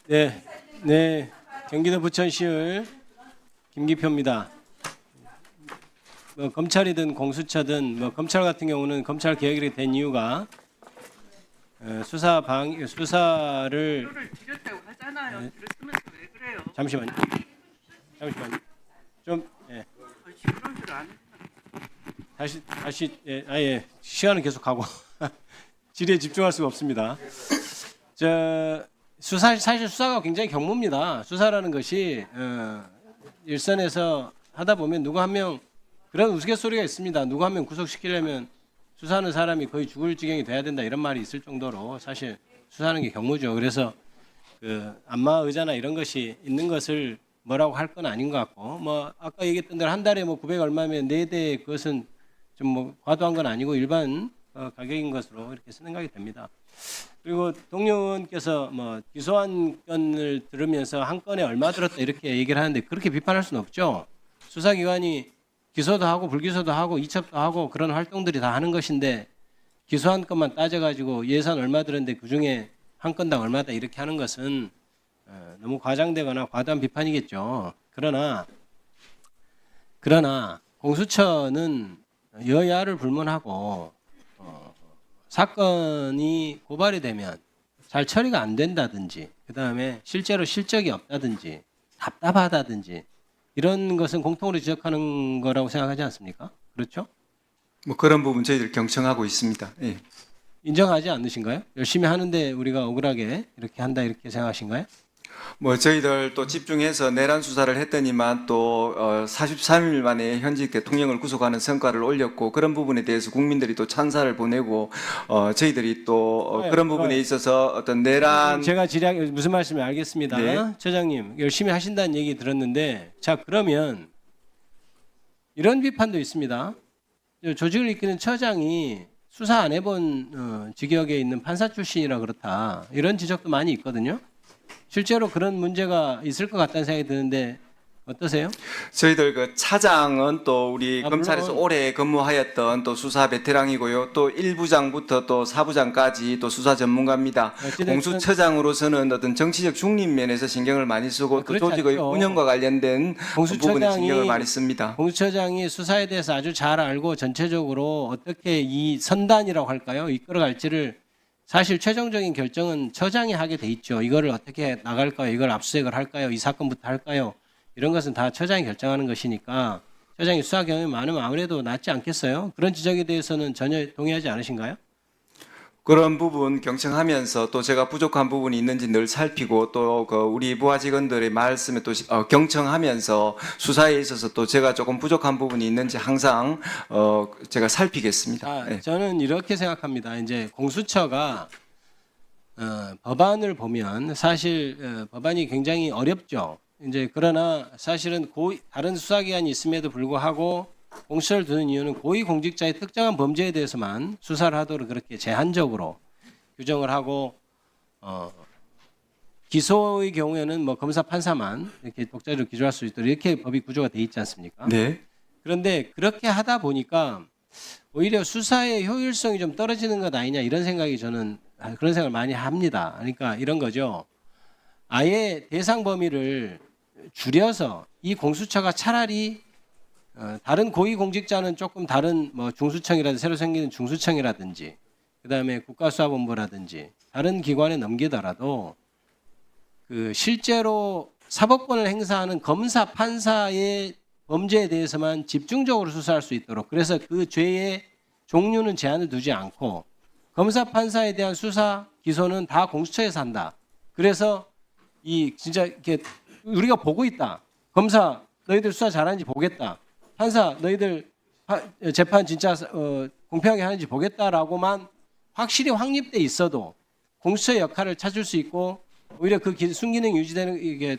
네, 네, 경기도 부천시의 김기표입니다. 검찰이든 공수처든 검찰 같은 경우는 검찰 개혁이 된 이유가 수사를 표를 드렸다고 하잖아요. 네. 들었으면서 왜 그래요? 잠시만요. 좀 그런 줄 아는. 다시 예, 시간은 계속 가고 질의에 집중할 수가 없습니다. 사실 수사가 굉장히 경무입니다. 수사라는 것이 일선에서 하다 보면 누구 한 명 그런 우스갯소리가 있습니다. 누구 한 명 구속시키려면 수사하는 사람이 거의 죽을 지경이 돼야 된다 이런 말이 있을 정도로 사실 수사하는 게 경무죠. 그래서 안마 의자나 이런 것이 있는 것을 뭐라고 할 건 아닌 것 같고 아까 얘기했던 대로 한 달에 900 얼마면 4대 그것은 좀 과도한 건 아니고 일반 가격인 것으로 이렇게 생각이 됩니다. 그리고 동료 의원께서 기소한 건을 들으면서 한 건에 얼마 들었다 이렇게 얘기를 하는데 그렇게 비판할 수는 없죠. 수사기관이 기소도 하고 불기소도 하고 이첩도 하고 그런 활동들이 다 하는 것인데 기소한 것만 따져가지고 예산 얼마 들었는데 그중에 한 건당 얼마다 이렇게 하는 것은 너무 과장되거나 과도한 비판이겠죠. 그러나 공수처는 여야를 불문하고 사건이 고발이 되면 잘 처리가 안 된다든지 그다음에 실제로 실적이 없다든지 답답하다든지 이런 것은 공통으로 지적하는 거라고 생각하지 않습니까? 그렇죠? 그런 부분 저희들 경청하고 있습니다. 예. 인정하지 않으신가요? 열심히 하는데 우리가 억울하게 이렇게 한다 이렇게 생각하신가요? 저희들 또 집중해서 내란 수사를 했더니만 또 43일 만에 현직 대통령을 구속하는 성과를 올렸고 그런 부분에 대해서 국민들이 또 찬사를 보내고 저희들이 또 그런 부분에 있어서 어떤 내란 제가 무슨 말씀인지 알겠습니다. 네. 처장님 열심히 하신다는 얘기 들었는데 자 그러면 이런 비판도 있습니다. 조직을 이끄는 처장이 수사 안 해본 직역에 있는 판사 출신이라 그렇다 이런 지적도 많이 있거든요. 실제로 그런 문제가 있을 것 같다는 생각이 드는데 어떠세요? 저희들 그 차장은 또 우리 검찰에서 물론. 오래 근무하였던 또 수사 베테랑이고요. 또 1부장부터 또 4부장까지 또 수사 전문가입니다. 어찌됐든 공수처장으로서는 어떤 정치적 중립 면에서 신경을 많이 쓰고 또 그렇지 조직의 않죠. 운영과 관련된 부분에 공수처장이- 신경을 많이 씁니다. 공수처장이 수사에 대해서 아주 잘 알고 전체적으로 어떻게 이 선단이라고 할까요? 이끌어갈지를 사실 최종적인 결정은 처장이 하게 돼 있죠. 이거를 어떻게 나갈까요? 이걸 압수수색을 할까요? 이 사건부터 할까요? 이런 것은 다 처장이 결정하는 것이니까 처장이 수사 경험이 많으면 아무래도 낫지 않겠어요? 그런 지적에 대해서는 전혀 동의하지 않으신가요? 그런 부분 경청하면서 또 제가 부족한 부분이 있는지 늘 살피고 또 그 우리 부하 직원들의 말씀에 또 경청하면서 수사에 있어서 또 제가 조금 부족한 부분이 있는지 항상 제가 살피겠습니다. 네. 저는 이렇게 생각합니다. 이제 공수처가 법안을 보면 사실 법안이 굉장히 어렵죠. 이제 그러나 사실은 다른 수사기관이 있음에도 불구하고 공수처를 두는 이유는 고위공직자의 특정한 범죄에 대해서만 수사를 하도록 그렇게 제한적으로 규정을 하고 기소의 경우에는 검사 판사만 이렇게 독자적으로 기소할 수 있도록 이렇게 법이 구조가 돼 있지 않습니까? 네. 그런데 그렇게 하다 보니까 오히려 수사의 효율성이 좀 떨어지는 것 아니냐 이런 생각이 저는 그런 생각을 많이 합니다. 그러니까 이런 거죠. 아예 대상 범위를 줄여서 이 공수처가 차라리 다른 고위공직자는 조금 다른 중수청이라든지 새로 생기는 중수청이라든지 그다음에 국가수사본부라든지 다른 기관에 넘기더라도 그 실제로 사법권을 행사하는 검사 판사의 범죄에 대해서만 집중적으로 수사할 수 있도록 그래서 그 죄의 종류는 제한을 두지 않고 검사 판사에 대한 수사 기소는 다 공수처에서 한다. 그래서 이 진짜 이렇게 우리가 보고 있다. 검사 너희들 수사 잘하는지 보겠다. 판사 너희들 재판 진짜 공평하게 하는지 보겠다라고만 확실히 확립돼 있어도 공수처의 역할을 찾을 수 있고 오히려 그 순기능 유지되는 이게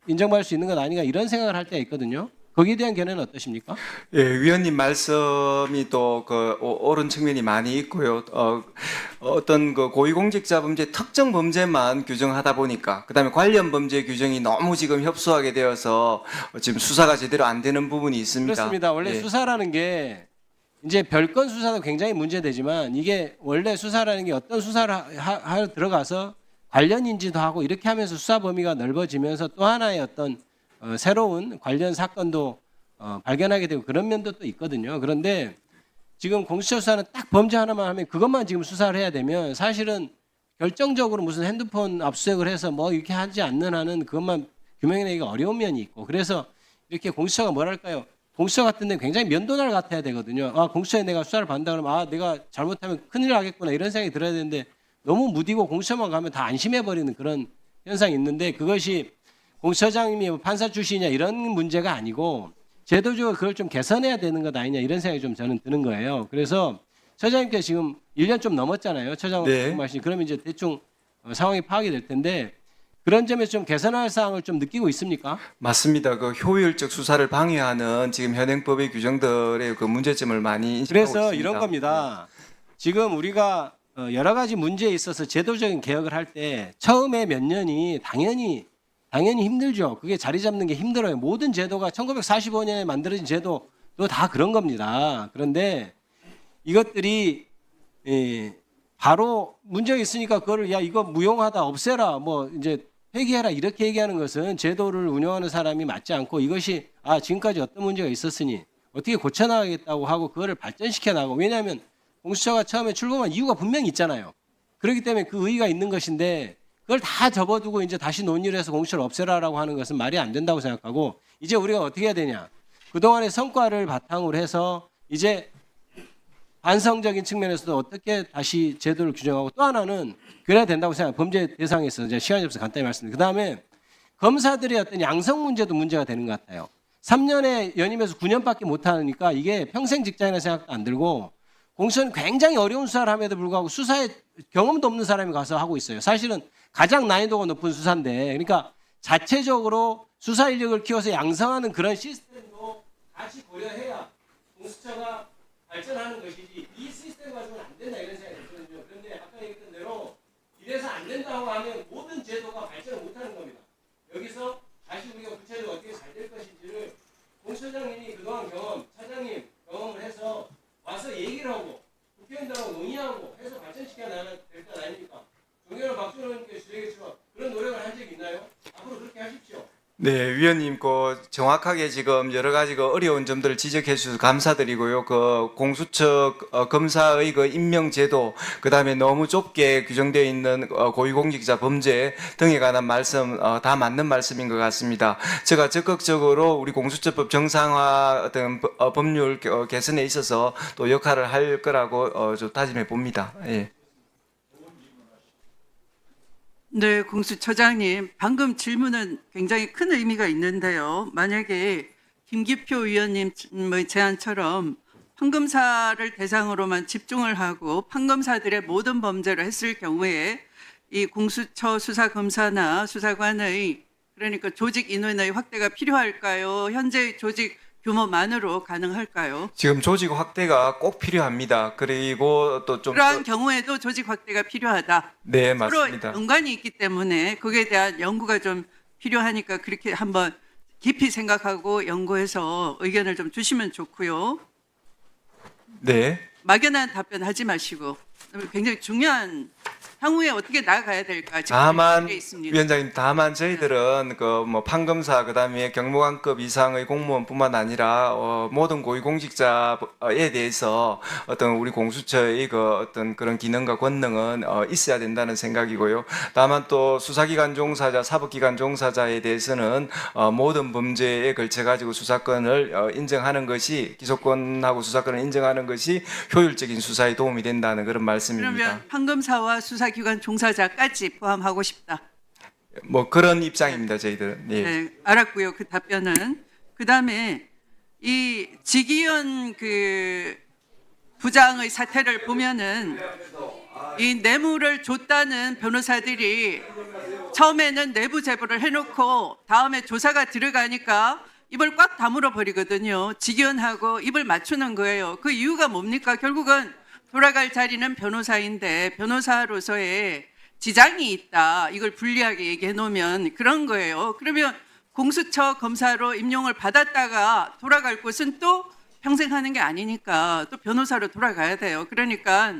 인정받을 수 있는 것 아닌가 이런 생각을 할 때가 있거든요. 거기에 대한 견해는 어떠십니까? 예, 위원님 말씀이 또 옳은 측면이 많이 있고요. 어떤 그 고위공직자 범죄 특정 범죄만 규정하다 보니까 그다음에 관련 범죄 규정이 너무 지금 협소하게 되어서 지금 수사가 제대로 안 되는 부분이 있습니다. 그렇습니다. 원래 예. 수사라는 게 이제 별건 수사도 굉장히 문제되지만 이게 원래 수사라는 게 어떤 수사를 하러 들어가서 관련 인지도 하고 이렇게 하면서 수사 범위가 넓어지면서 또 하나의 어떤 새로운 관련 사건도 발견하게 되고 그런 면도 또 있거든요. 그런데 지금 공수처 수사는 딱 범죄 하나만 하면 그것만 지금 수사를 해야 되면 사실은 결정적으로 무슨 핸드폰 압수수색을 해서 뭐 이렇게 하지 않는 한은 그것만 규명해내기가 어려운 면이 있고 그래서 이렇게 공수처가 뭐랄까요? 공수처 같은 데 굉장히 면도날 같아야 되거든요. 아, 공수처에 내가 수사를 받는다 그러면 아, 내가 잘못하면 큰일 나겠구나 이런 생각이 들어야 되는데 너무 무디고 공수처만 가면 다 안심해버리는 그런 현상이 있는데 그것이 공수처장님이 뭐 판사 출신이냐 이런 문제가 아니고 제도적으로 그걸 좀 개선해야 되는 것 아니냐 이런 생각이 좀 저는 드는 거예요. 그래서 처장님께서 지금 1년 좀 넘었잖아요. 처장 네. 말씀 그러면 이제 대충 상황이 파악이 될 텐데 그런 점에서 좀 개선할 사항을 좀 느끼고 있습니까? 맞습니다. 그 효율적 수사를 방해하는 지금 현행법의 규정들의 그 문제점을 많이 인식하고 있습니다. 그래서 이런 겁니다. 지금 우리가 여러 가지 문제에 있어서 제도적인 개혁을 할 때 처음에 몇 년이 당연히 힘들죠. 그게 자리 잡는 게 힘들어요. 모든 제도가 1945년에 만들어진 제도도 다 그런 겁니다. 그런데 이것들이 바로 문제가 있으니까 그거를 야 이거 무용하다 없애라 뭐 이제 폐기해라 이렇게 얘기하는 것은 제도를 운영하는 사람이 맞지 않고 이것이 아 지금까지 어떤 문제가 있었으니 어떻게 고쳐나가겠다고 하고 그거를 발전시켜 나가고 왜냐하면 공수처가 처음에 출범한 이유가 분명히 있잖아요. 그렇기 때문에 그 의의가 있는 것인데 그걸 다 접어두고 이제 다시 논의를 해서 공수처를 없애라라고 하는 것은 말이 안 된다고 생각하고 이제 우리가 어떻게 해야 되냐. 그동안의 성과를 바탕으로 해서 이제 반성적인 측면에서도 어떻게 다시 제도를 규정하고 또 하나는 그래야 된다고 생각해요. 범죄 대상에서 이제 시간이 없어서 간단히 말씀드립니다. 그다음에 검사들의 어떤 양성 문제도 문제가 되는 것 같아요. 3년에 연임해서 9년밖에 못 하니까 이게 평생 직장이라는 생각도 안 들고 공수처는 굉장히 어려운 수사를 함에도 불구하고 수사에 경험도 없는 사람이 가서 하고 있어요. 사실은 가장 난이도가 높은 수사인데 그러니까 자체적으로 수사 인력을 키워서 양성하는 그런 시스템도 같이 고려해야 공수처가 발전하는 것이지 이 시스템 가지고는 안 된다 이런 생각이 들거든요. 그런데 아까 얘기했던 대로 이래서 안 된다고 하면 모든 제도가 발전을 못하는 겁니다. 여기서 다시 우리가 구체적으로 어떻게 잘 될 것인지를 공수처장님이 그동안 차장님 경험을 해서 와서 얘기를 하고 국회의원들하고 논의하고 해서 발전시켜 나가야 될 것 아닙니까? 종현을 박준호 의원님께서 주장했지만 그런 노력을 한 적이 있나요? 앞으로 그렇게 하십시오. 네, 위원님, 정확하게 지금 여러 가지 어려운 점들을 지적해 주셔서 감사드리고요. 공수처 검사의 임명 제도, 그 다음에 너무 좁게 규정되어 있는 고위공직자 범죄 등에 관한 말씀, 다 맞는 말씀인 것 같습니다. 제가 적극적으로 우리 공수처법 정상화 등 법률 개선에 있어서 또 역할을 할 거라고 좀 다짐해 봅니다. 예. 네, 공수처장님, 방금 질문은 굉장히 큰 의미가 있는데요. 만약에 김기표 의원님의 제안처럼 판검사를 대상으로만 집중을 하고 판검사들의 모든 범죄를 했을 경우에 이 공수처 수사검사나 수사관의 그러니까 조직 인원의 확대가 필요할까요? 현재 조직 규모만으로 가능할까요? 지금 조직 확대가 꼭 필요합니다. 그리고 또 좀 그러한 경우에도 조직 확대가 필요하다. 네, 서로 맞습니다. 연관이 있기 때문에 거기에 대한 연구가 좀 필요하니까 그렇게 한번 깊이 생각하고 연구해서 의견을 좀 주시면 좋고요. 네. 막연한 답변 하지 마시고 굉장히 중요한 향후에 어떻게 나아가야 될까 지금 다만 질문에 있습니다. 위원장님, 다만 저희들은 판검사 그다음에 경무관급 이상의 공무원뿐만 아니라 모든 고위공직자에 대해서 어떤 우리 공수처의 어떤 그런 기능과 권능은 있어야 된다는 생각이고요. 다만 또 수사기관 종사자, 사법기관 종사자에 대해서는 모든 범죄에 걸쳐 가지고 수사권을 인정하는 것이 기소권하고 수사권을 인정하는 것이 효율적인 수사에 도움이 된다는 그런 말씀입니다. 그러면 판검사와 수사기관 종사자까지 포함하고 싶다. 그런 입장입니다, 저희들은. 예. 네, 알았고요. 그 답변은 그다음에 이 지기현 부장의 사태를 보면은 이 뇌물을 줬다는 변호사들이 처음에는 내부 제보를 해놓고 다음에 조사가 들어가니까 입을 꽉 다물어 버리거든요. 지기현하고 입을 맞추는 거예요. 그 이유가 뭡니까? 결국은 돌아갈 자리는 변호사인데 변호사로서의 지장이 있다. 이걸 불리하게 얘기해 놓으면 그런 거예요. 그러면 공수처 검사로 임용을 받았다가 돌아갈 곳은 또 평생 하는 게 아니니까 또 변호사로 돌아가야 돼요. 그러니까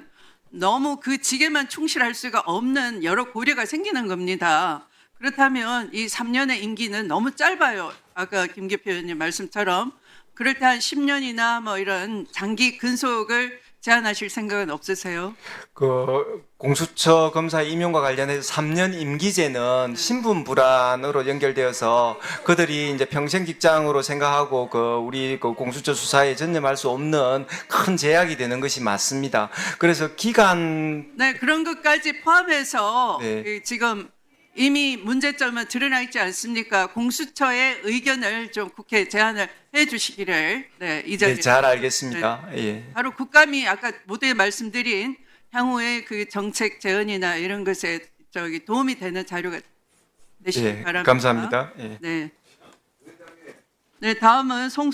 너무 그 직에만 충실할 수가 없는 여러 고려가 생기는 겁니다. 그렇다면 이 3년의 임기는 너무 짧아요. 아까 김계표 의원님 말씀처럼 그럴 때 한 10년이나 뭐 이런 장기 근속을 제안하실 생각은 없으세요? 그 공수처 검사 임용과 관련해서 3년 임기제는 신분 불안으로 연결되어서 그들이 이제 평생 직장으로 생각하고 우리 공수처 수사에 전념할 수 없는 큰 제약이 되는 것이 맞습니다. 그래서 기간 네, 그런 것까지 포함해서 네. 지금 이미 문제점은 드러나 있지 않습니까? 공수처의 의견을 좀 국회에 제안을 해주시기를 이 자리에 네, 잘 알겠습니다. 예. 바로 국감이 아까 모두에 말씀드린 향후의 그 정책 제언이나 이런 것에 도움이 되는 자료가 되시기 예, 바랍니다. 감사합니다. 예. 네. 네, 다음은 송